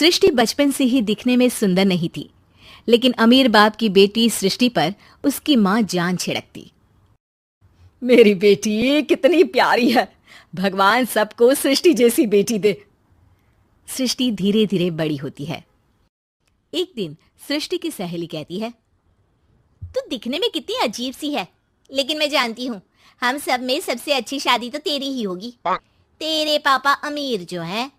सृष्टि बचपन से ही दिखने में सुंदर नहीं थी, लेकिन अमीर बाप की बेटी सृष्टि पर उसकी माँ जान छिड़कती। मेरी बेटी कितनी प्यारी है, भगवान सबको सृष्टि जैसी बेटी दे। सृष्टि धीरे धीरे बड़ी होती है। एक दिन सृष्टि की सहेली कहती है, तू दिखने में कितनी अजीब सी है, लेकिन मैं जानती हूँ हम सब में सबसे अच्छी शादी तो तेरी ही होगी। तेरे पापा अमीर जो हैं।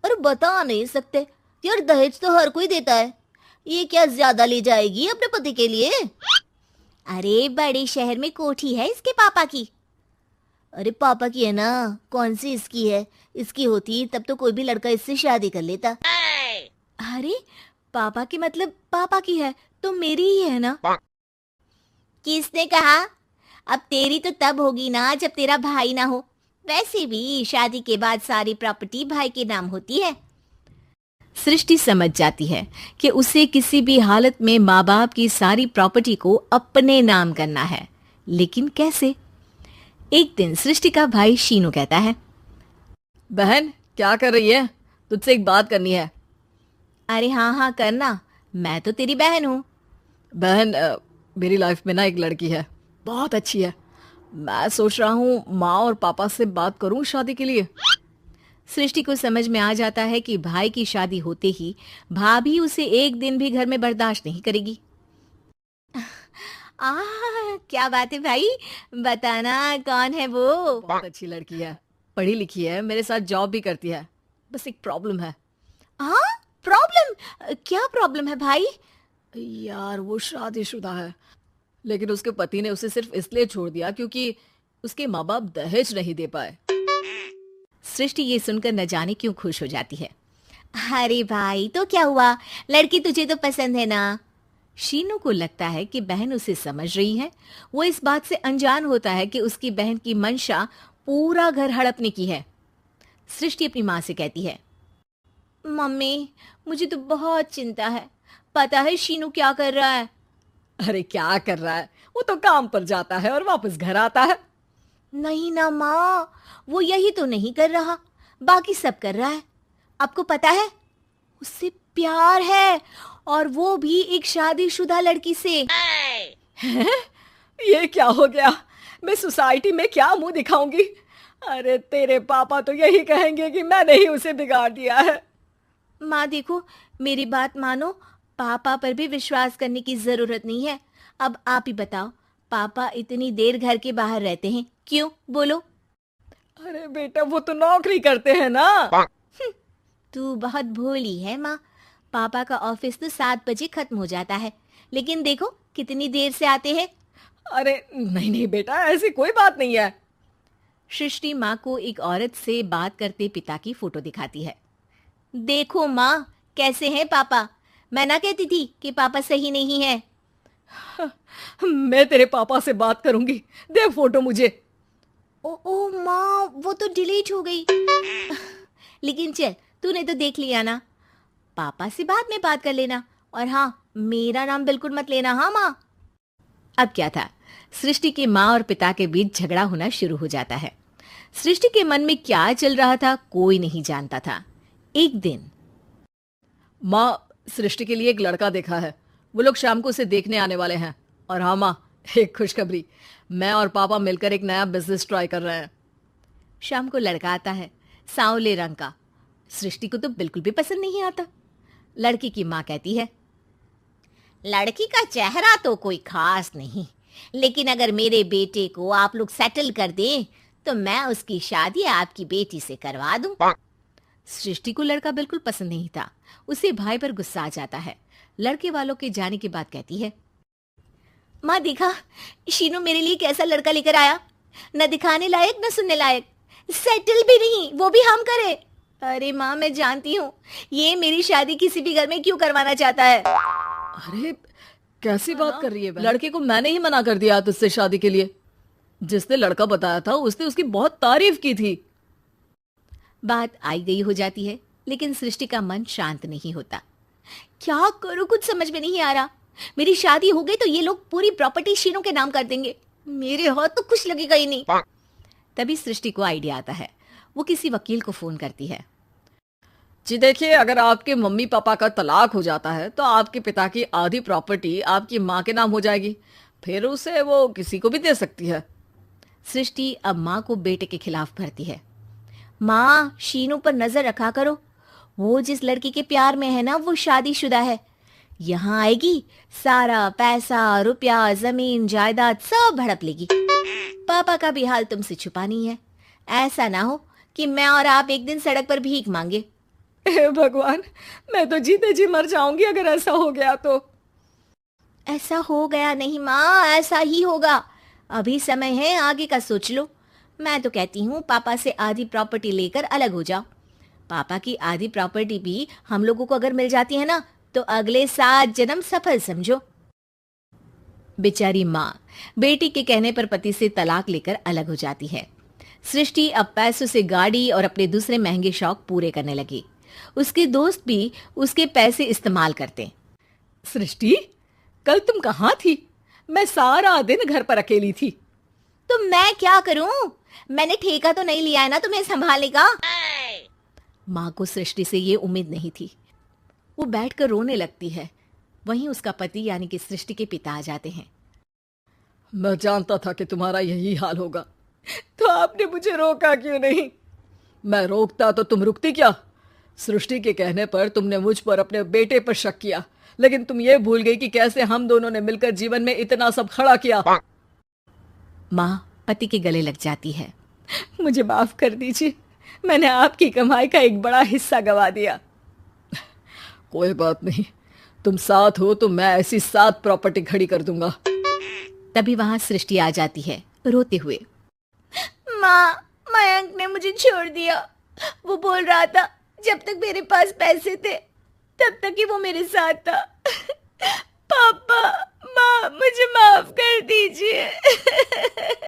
और बता नहीं सकते यार, दहेज तो हर कोई देता है, ये क्या ज्यादा ले जाएगी अपने पति के लिए? अरे बड़े शहर में कोठी है इसके पापा की। अरे पापा की है ना, कौन सी इसकी है? इसकी होती तब तो कोई भी लड़का इससे शादी कर लेता। अरे पापा की मतलब पापा की है तो मेरी ही है ना? किसने कहा? अब तेरी तो तब होगी ना जब तेरा भाई ना हो। वैसे भी शादी के बाद सारी प्रॉपर्टी भाई के नाम होती है। सृष्टि समझ जाती है कि उसे किसी भी हालत में माँ बाप की सारी प्रॉपर्टी को अपने नाम करना है, लेकिन कैसे? एक दिन सृष्टि का भाई शीनू कहता है, बहन क्या कर रही है? तुझसे एक बात करनी है। अरे हाँ हाँ करना, मैं तो तेरी बहन हूँ। बहन मेरी लाइफ में ना एक लड़की है, बहुत अच्छी है। मैं सोच रहा हूँ माँ और पापा से बात करूँ शादी के लिए। सृष्टि को समझ में आ जाता है कि भाई की शादी होते ही भाभी उसे एक दिन भी घर में बर्दाश्त नहीं करेगी। क्या बात है भाई, बताना कौन है वो? बहुत अच्छी लड़की है, पढ़ी लिखी है, मेरे साथ जॉब भी करती है। बस एक प्रॉब्लम है। हाँ प्रॉब्लम? क्या प्रॉब्लम है भाई? यार वो शादीशुदा है, लेकिन उसके पति ने उसे सिर्फ इसलिए छोड़ दिया क्योंकि उसके माँ बाप दहेज नहीं दे पाए। सृष्टि ये सुनकर न जाने क्यों खुश हो जाती है। अरे भाई तो क्या हुआ, लड़की तुझे तो पसंद है ना? शीनू को लगता है कि बहन उसे समझ रही है। वो इस बात से अनजान होता है कि उसकी बहन की मंशा पूरा घर हड़पने की है। सृष्टि अपनी माँ से कहती है, मम्मी मुझे तो बहुत चिंता है। पता है शीनू क्या कर रहा है? अरे क्या कर रहा है? वो तो काम पर जाता है और वापस घर आता है। नहीं ना माँ, वो यही तो नहीं कर रहा, बाकी सब कर रहा है। आपको पता है उससे प्यार है, और वो भी एक शादीशुदा लड़की से। ये क्या हो गया? मैं सोसाइटी में क्या मुंह दिखाऊंगी? अरे तेरे पापा तो यही कहेंगे कि मैंने ही उसे बिगाड़ दिया है। माँ देखो, मेरी बात मानो, पापा पर भी विश्वास करने की जरूरत नहीं है। अब आप ही बताओ, पापा इतनी देर घर के बाहर रहते हैं क्यों? बोलो। अरे बेटा वो तो नौकरी करते हैं ना। तू बहुत भोली है माँ। पापा का ऑफिस तो 7 बजे खत्म हो जाता है, लेकिन देखो कितनी देर से आते हैं। अरे नहीं नहीं बेटा, ऐसी कोई बात नहीं है। सृष्टि माँ को एक औरत से बात करते पिता की फोटो दिखाती है। देखो माँ कैसे हैं पापा, मैं ना कहती थी कि पापा सही नहीं है। मैं तेरे पापा से बात करूंगी, दे फोटो मुझे। ओ माँ, वो तो डिलीट हो गई। लेकिन चल, तूने तो देख लिया ना, पापा से बाद में बात कर लेना। और हाँ, मेरा नाम बिल्कुल मत लेना। हाँ माँ। अब क्या था, सृष्टि के माँ और पिता के बीच झगड़ा होना शुरू हो जाता है। सृष्टि के मन में क्या चल रहा था कोई नहीं जानता था। एक दिन, माँ सृष्टि के लिए एक लड़का देखा है, वो लोग शाम को उसे देखने आने वाले हैं। और हाँ माँ, एक खुशखबरी, मैं और पापा मिलकर एक नया बिजनेस ट्राई कर रहे हैं। शाम को लड़का आता है, सांवले रंग का। सृष्टि को तो बिल्कुल भी पसंद नहीं आता। लड़की की माँ कहती है, लड़की का चेहरा तो कोई खास नहीं, लेकिन अगर मेरे बेटे को आप लोग सेटल कर दें तो मैं उसकी शादी आपकी बेटी से करवा दूं। सृष्टि को लड़का बिल्कुल पसंद नहीं था। उसे भाई पर गुस्सा आ जाता है। लड़के वालों के जाने के बाद कहती है, माँ देखा शीनू मेरे लिए कैसा लड़का लेकर आया, न दिखाने लायक न सुनने लायक, सेटल भी नहीं, वो भी हम करे। अरे माँ मैं जानती हूँ ये मेरी शादी किसी भी घर में क्यों करवाना चाहता है। अरे कैसी बात कर रही है? लड़के को मैंने ही मना कर दिया तुझसे शादी के लिए। जिसने लड़का बताया था उसने उसकी बहुत तारीफ की थी। बात आई गई हो जाती है, लेकिन सृष्टि का मन शांत नहीं होता। क्या करूं, कुछ समझ में नहीं आ रहा। मेरी शादी हो गई तो ये लोग पूरी प्रॉपर्टी शीनू के नाम कर देंगे, मेरे हाथ तो कुछ लगेगा ही नहीं। तभी सृष्टि को आइडिया आता है। वो किसी वकील को फोन करती है। जी देखिए, अगर आपके मम्मी पापा का तलाक हो जाता है तो आपके पिता की आधी प्रॉपर्टी आपकी माँ के नाम हो जाएगी। फिर उसे वो किसी को भी दे सकती है। सृष्टि अब माँ को बेटे के खिलाफ भरती है। माँ, शीनू पर नजर रखा करो। वो जिस लड़की के प्यार में है ना, वो शादीशुदा है। यहाँ आएगी, सारा पैसा, रुपया, जमीन, जायदाद सब हड़प लेगी। पापा का भी हाल तुमसे छुपा नहीं है। ऐसा ना हो कि मैं और आप एक दिन सड़क पर भीख मांगे। हे भगवान, मैं तो जीते जी मर जाऊंगी अगर ऐसा हो गया तो। ऐसा हो गया नहीं माँ, ऐसा ही होगा। अभी समय है, आगे का सोच लो। मैं तो कहती हूँ पापा से आधी प्रॉपर्टी लेकर अलग हो जाओ। पापा की आधी प्रॉपर्टी भी हम लोगों को अगर मिल जाती है ना, तो अगले 7 जन्म सफल समझो। बेचारी माँ बेटी के कहने पर पति से तलाक लेकर अलग हो जाती है। सृष्टि अब पैसों से गाड़ी और अपने दूसरे महंगे शौक पूरे करने लगी। उसके दोस्त भी उसके पैसे इस्तेमाल करते। सृष्टि, कल तुम कहाँ थी? मैं सारा दिन घर पर अकेली थी। तो मैं क्या करूं? मैंने ठेका तो नहीं लिया है ना तुम्हें संभालने का। माँ को सृष्टि से ये उम्मीद नहीं थी। वो बैठकर रोने लगती है। वहीं उसका पति यानी कि सृष्टि के पिता आ जाते हैं। मैं जानता था कि तुम्हारा यही हाल होगा, तो आपने मुझे रोका क्यों नहीं? मैं रोकता तो तुम रुकती क्या? सृष्टि के कहने पर तुमने मुझ पर, अपने बेटे पर शक किया, लेकिन तुम ये भूल गई कि कैसे हम दोनों ने मिलकर जीवन में इतना सब खड़ा किया। माँ पति के गले लग जाती है। मुझे माफ कर दीजिए, मैंने आपकी कमाई का एक बड़ा हिस्सा गवा दिया। कोई बात नहीं, तुम साथ हो तो मैं ऐसी 7 प्रॉपर्टी खड़ी कर दूंगा। तभी वहां सृष्टि आ जाती है रोते हुए। माँ, मयंक ने मुझे छोड़ दिया। वो बोल रहा था जब तक मेरे पास पैसे थे तब तक ही वो मेरे साथ था। पापा, माँ, मुझे माफ कर दीजिए।